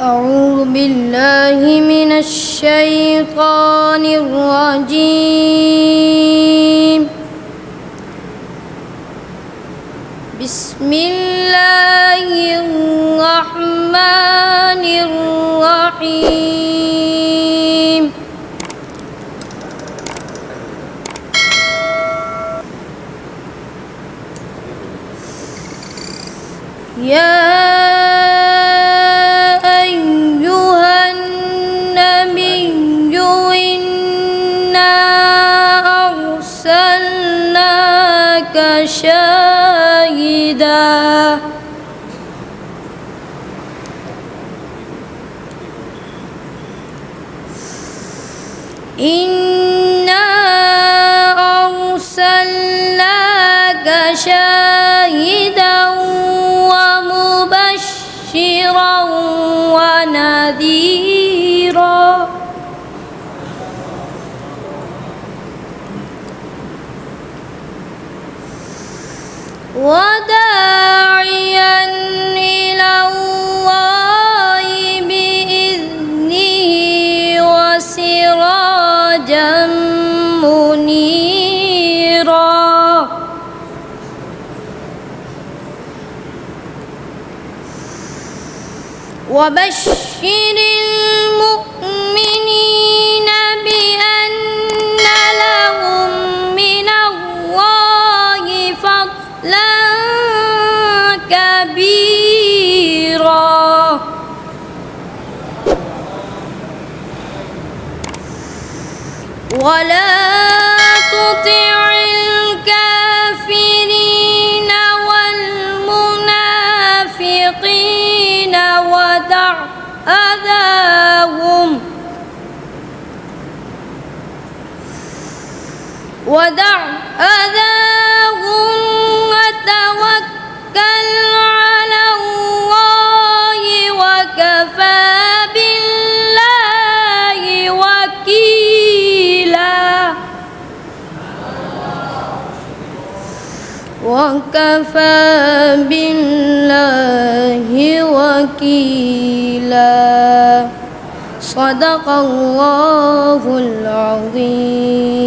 أعوذ بالله من الشيطان الرجيم. بسم الله الرحمن الرحيم. يا أيها النبي إنا أرسلناك شاهدا إنا أرسلناك شاهدا ومبشرا ونذيرا وداعيا إلى الله بإذنه وسراجا منيرا وبشر المؤمنين بأن لهم من الله فضلا كبيرا ولا تطع الكافرين والمنافقين ودع أذاهم وتوكل على الله وكفى بالله وكيلا صدق الله العظيم.